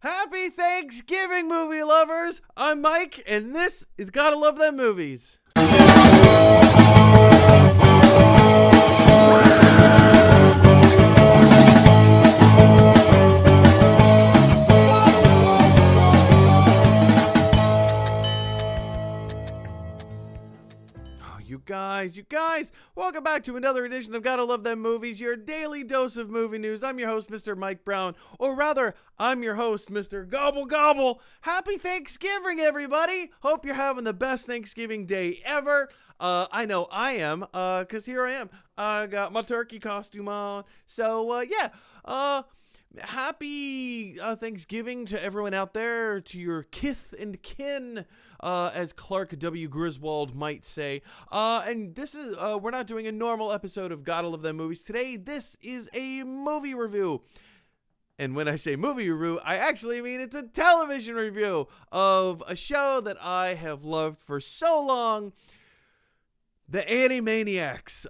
Happy Thanksgiving, movie lovers! I'm Mike, and this is Gotta Love Them Movies. You guys, welcome back to another edition of Gotta Love Them Movies, your daily dose of movie news. I'm your host, Mr. Mike Brown, or rather, I'm your host, Mr. Gobble Gobble. Happy Thanksgiving, everybody! Hope you're having the best Thanksgiving day ever. I know I am, because here I am. I got my turkey costume on. So, happy Thanksgiving to everyone out there, to your kith and kin, as Clark W. Griswold might say. And this is, we're not doing a normal episode of Gotta Love Them Movies today. This is a movie review. And when I say movie review, I actually mean it's a television review of a show that I have loved for so long. The Animaniacs.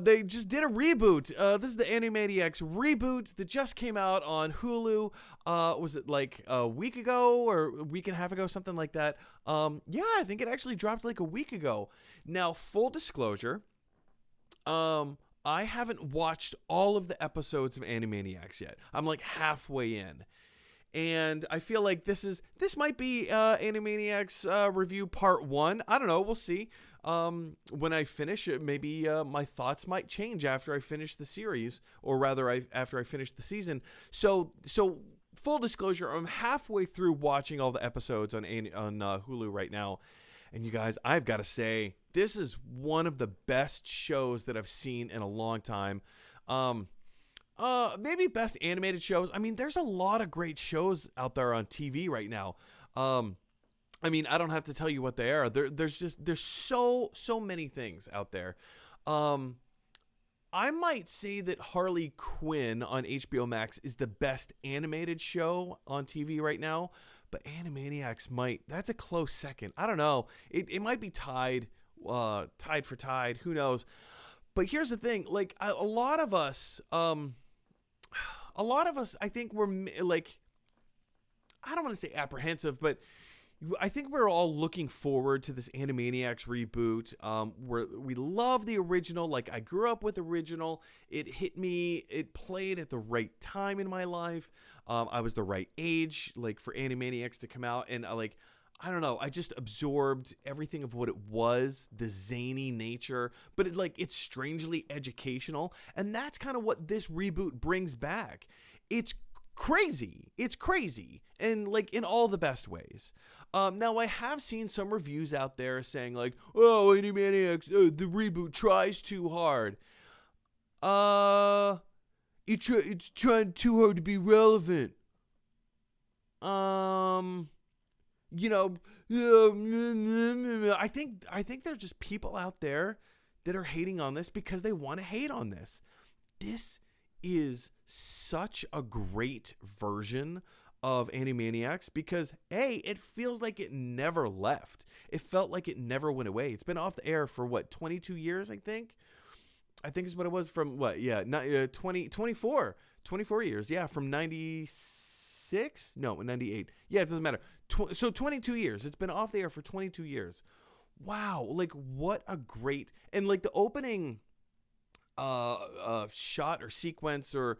They just did a reboot. This is the Animaniacs reboot that just came out on Hulu. Was it like a week ago or a week and a half ago, something like that? Yeah, I think it actually dropped like a week ago. Now, full disclosure, I haven't watched all of the episodes of Animaniacs yet. I'm like halfway in. And I feel like this might be Animaniacs review part 1. I don't know. We'll see. When I finish it, maybe my thoughts might change after I finish the series, or rather, after I finish the season. So full disclosure, I'm halfway through watching all the episodes on Hulu right now, and you guys, I've got to say, this is one of the best shows that I've seen in a long time. Maybe best animated shows. I mean, there's a lot of great shows out there on TV right now. I mean, I don't have to tell you what they are. There's so many things out there. I might say that Harley Quinn on HBO Max is the best animated show on TV right now, but Animaniacs that's a close second. I don't know. It might be tied for tied. Who knows? But here's the thing. Like a lot of us, I think we're like, I don't want to say apprehensive, but I think we're all looking forward to this Animaniacs reboot. We love the original. Like, I grew up with original. It hit me. It played at the right time in my life. I was the right age, like, for Animaniacs to come out. And I don't know. I just absorbed everything of what it was, the zany nature, but it's strangely educational. And that's kind of what this reboot brings back. It's crazy. It's crazy. And in all the best ways. Now I have seen some reviews out there saying oh, Animaniacs, the reboot tries too hard. It's trying too hard to be relevant. I think there's just people out there that are hating on this because they want to hate on this. This is such a great version of Animaniacs because it feels like it never left. It felt like it never went away. It's been off the air for 22 years, I think is what it was from 24 years. Yeah, from 96? No, 98. Yeah, it doesn't matter. So 22 years. It's been off the air for 22 years. Wow, what a great, and the opening shot or sequence or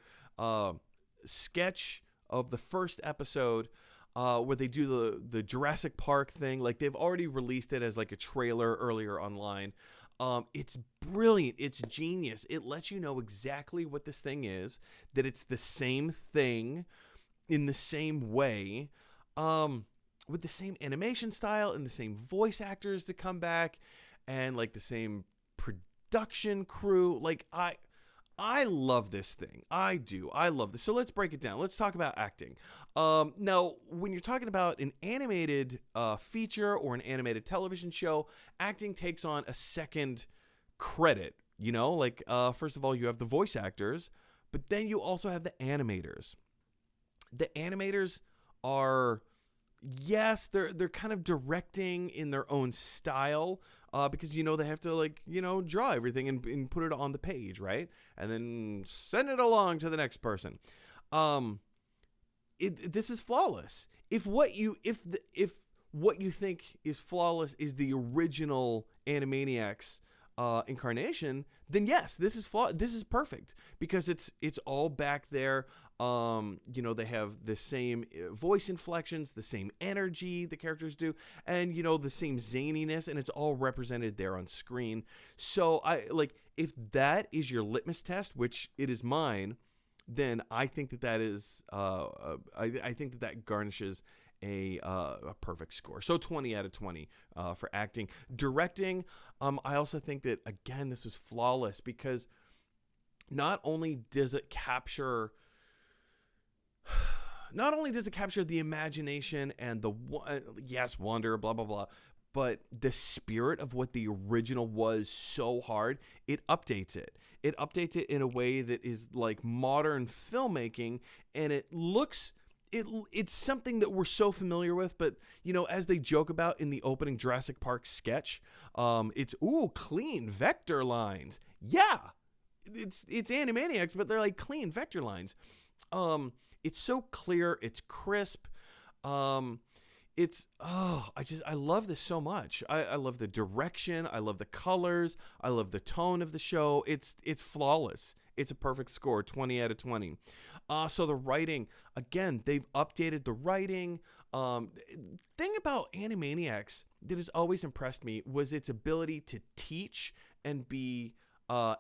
sketch of the first episode where they do the Jurassic Park thing. They've already released it as a trailer earlier online. It's brilliant. It's genius. It lets you know exactly what this thing is, that it's the same thing in the same way, with the same animation style and the same voice actors to come back and the same production crew. I love this thing. I do. I love this. So let's break it down. Let's talk about acting. Now, when you're talking about an animated feature or an animated television show, acting takes on a second credit. First of all, you have the voice actors, but then you also have the animators. The animators are, yes, they're kind of directing in their own style, because they have to draw everything and put it on the page, right? And then send it along to the next person. this is flawless. If what you think is flawless is the original Animaniacs incarnation, then yes, this is this is perfect because it's all back there. They have the same voice inflections, the same energy the characters do, and the same zaniness, and it's all represented there on screen. So if that is your litmus test, which it is mine, then I think that is I think that garnishes a perfect score. So 20 out of 20 for acting. Directing, I also think that, again, this was flawless because not only does it capture the imagination and the wonder, blah blah blah, but the spirit of what the original was so hard, it updates it. It updates it in a way that is like modern filmmaking, and it looks it's something that we're so familiar with, but as they joke about in the opening Jurassic Park sketch, it's clean vector lines. Yeah, it's Animaniacs, but they're like clean vector lines. It's so clear, it's crisp. I love this so much. I love the direction, I love the colors, I love the tone of the show. It's flawless. It's a perfect score, 20 out of 20. So the writing, again, they've updated the writing. Thing about Animaniacs that has always impressed me was its ability to teach and be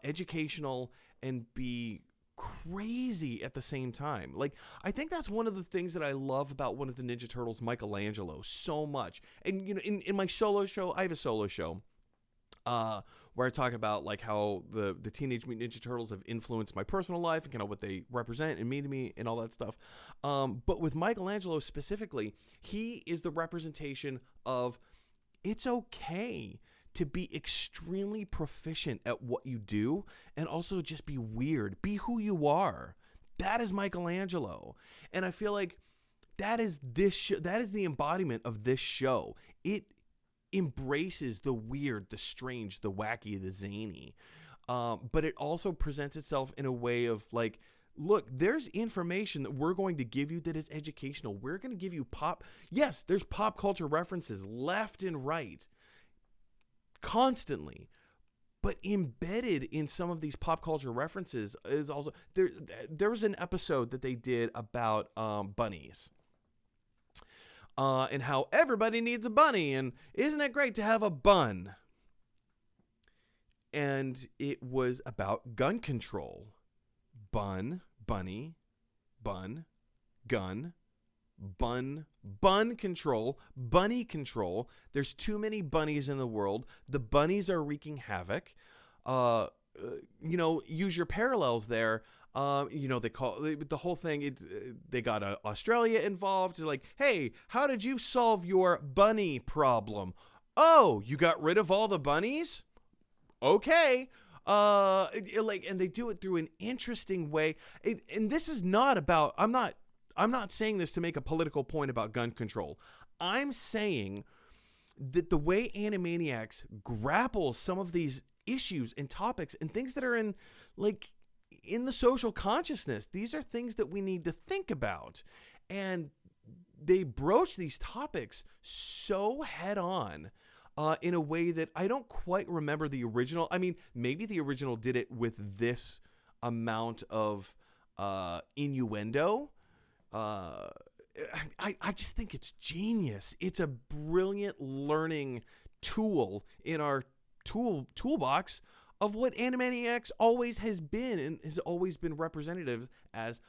educational and be crazy at the same time. Like, I think that's one of the things that I love about one of the Ninja Turtles, Michelangelo, so much. And in my solo show, I have a solo show where I talk about like how the Teenage Mutant Ninja Turtles have influenced my personal life and kind of what they represent and mean to me and all that stuff. But with Michelangelo specifically, he is the representation of it's okay to be extremely proficient at what you do and also just be weird. Be who you are. That is Michelangelo. And I feel like that is that is the embodiment of this show. It embraces the weird, the strange, the wacky, the zany. But it also presents itself in a way of like, look, there's information that we're going to give you that is educational. We're going to give you yes, there's pop culture references left and right constantly, but embedded in some of these pop culture references is also there was an episode that they did about bunnies. And how everybody needs a bunny, and isn't it great to have a bun? And it was about gun control. Bun, bunny, bun, gun, bun control, bunny control. There's too many bunnies in the world. The bunnies are wreaking havoc. Use your parallels there. They call the whole thing. They got Australia involved. It's like, hey, how did you solve your bunny problem? Oh, you got rid of all the bunnies? Okay. And they do it through an interesting way. And this is not about. I'm not saying this to make a political point about gun control. I'm saying that the way Animaniacs grapples some of these issues and topics and things that are in the social consciousness, these are things that we need to think about. And they broach these topics so head on in a way that I don't quite remember the original. I mean, maybe the original did it with this amount of innuendo. I just think it's genius. It's a brilliant learning tool in our toolbox of what Animaniacs always has been and has always been representative as.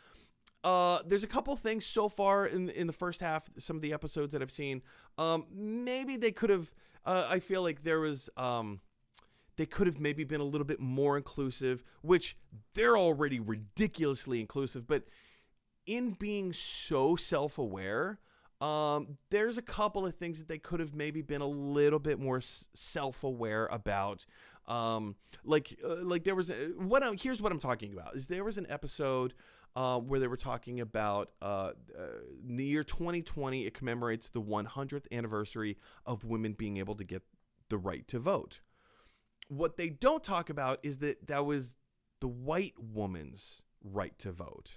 There's a couple things so far in the first half, some of the episodes that I've seen. Maybe they could have. I feel like there was. They could have maybe been a little bit more inclusive, which they're already ridiculously inclusive. But in being so self-aware, there's a couple of things that they could have maybe been a little bit more self-aware about. There was here's what I'm talking about is there was an episode where they were talking about the year 2020. It commemorates the 100th anniversary of women being able to get the right to vote. What they don't talk about is that was the white woman's right to vote.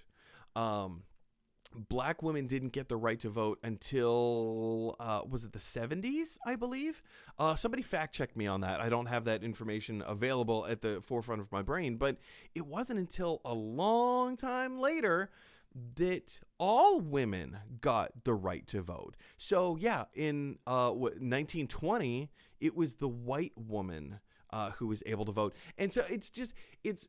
black women didn't get the right to vote until, was it the 70s, I believe? Somebody fact check me on that. I don't have that information available at the forefront of my brain, but it wasn't until a long time later that all women got the right to vote. So yeah, in 1920, it was the white woman who was able to vote. And so it's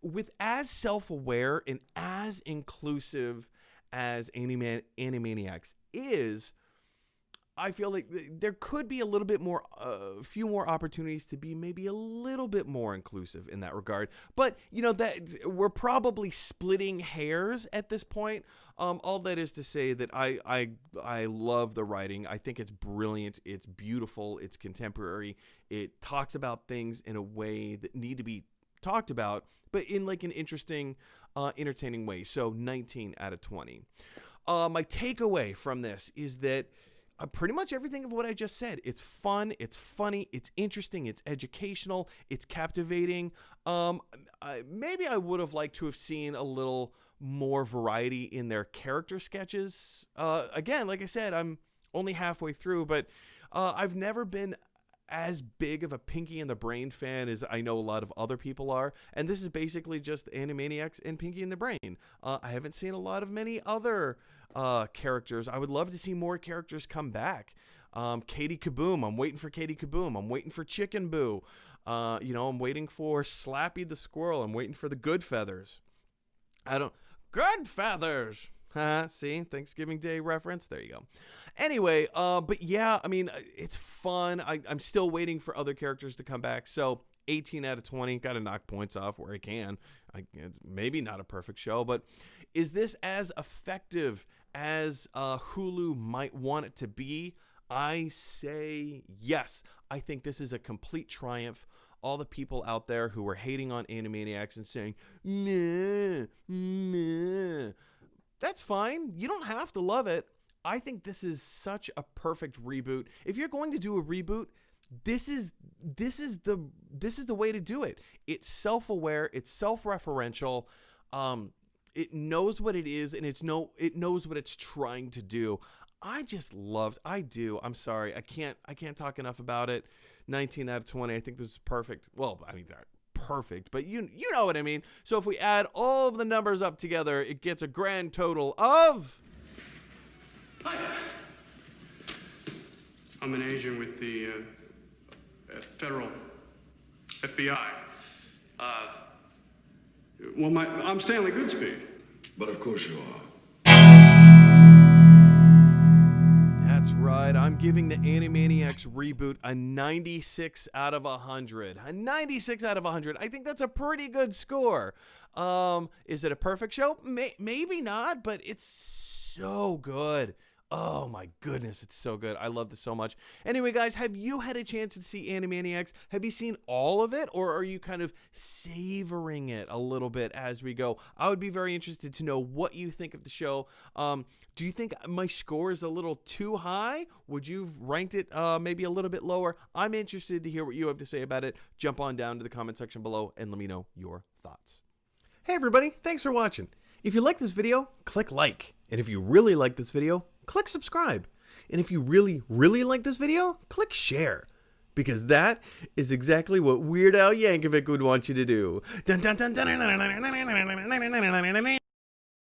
with as self-aware and as inclusive as Animaniacs is, I feel like there could be a little bit more, a few more opportunities to be maybe a little bit more inclusive in that regard. But, you know, that we're probably splitting hairs at this point. All that is to say that I love the writing. I think it's brilliant. It's beautiful. It's contemporary. It talks about things in a way that need to be talked about, but in like an interesting, entertaining way. So 19 out of 20. My takeaway from this is that pretty much everything of what I just said. It's fun, it's funny, it's interesting, it's educational, it's captivating. Maybe I would have liked to have seen a little more variety in their character sketches. Again, like I said, I'm only halfway through, but I've never been as big of a Pinky and the Brain fan as I know a lot of other people are, and this is basically just Animaniacs and Pinky and the Brain. I haven't seen a lot of many other characters. I would love to see more characters come back. Katie Kaboom, I'm waiting for Katie Kaboom. I'm waiting for Chicken Boo. I'm waiting for Slappy the Squirrel. I'm waiting for the Good Feathers. Good Feathers. See, Thanksgiving Day reference. There you go. Anyway, but yeah, I mean, it's fun. I'm still waiting for other characters to come back. So 18 out of 20. Got to knock points off where I can. It's maybe not a perfect show, but is this as effective as Hulu might want it to be? I say yes. I think this is a complete triumph. All the people out there who were hating on Animaniacs and saying, meh, meh, that's fine. You don't have to love it. I think this is such a perfect reboot. If you're going to do a reboot, this is the way to do it. It's self-aware, it's self-referential. It knows what it is, and it knows what it's trying to do. I do. I'm sorry. I can't talk enough about it. 19 out of 20. I think this is perfect. Well, I mean, perfect, but you know what I mean. So if we add all of the numbers up together, it gets a grand total of... Hi. I'm an agent with the federal FBI. I'm Stanley Goodspeed. But of course you are. That's right. I'm giving the Animaniacs reboot a 96 out of 100. A 96 out of 100. I think that's a pretty good score. Is it a perfect show? Maybe not, but it's so good. Oh my goodness, it's so good. I love this so much. Anyway, guys, have you had a chance to see Animaniacs? Have you seen all of it, or are you kind of savoring it a little bit as we go? I would be very interested to know what you think of the show. Do you think my score is a little too high? Would you have ranked it maybe a little bit lower? I'm interested to hear what you have to say about it. Jump on down to the comment section below and let me know your thoughts. Hey everybody, thanks for watching. If you like this video, click like. And if you really like this video, click subscribe. And if you really, really like this video, click share. Because that is exactly what Weird Al Yankovic would want you to do. Dun, dun, dun, dun, dun, dun, dun, dun, dun, dun, dun, dun, dun, dun, dun.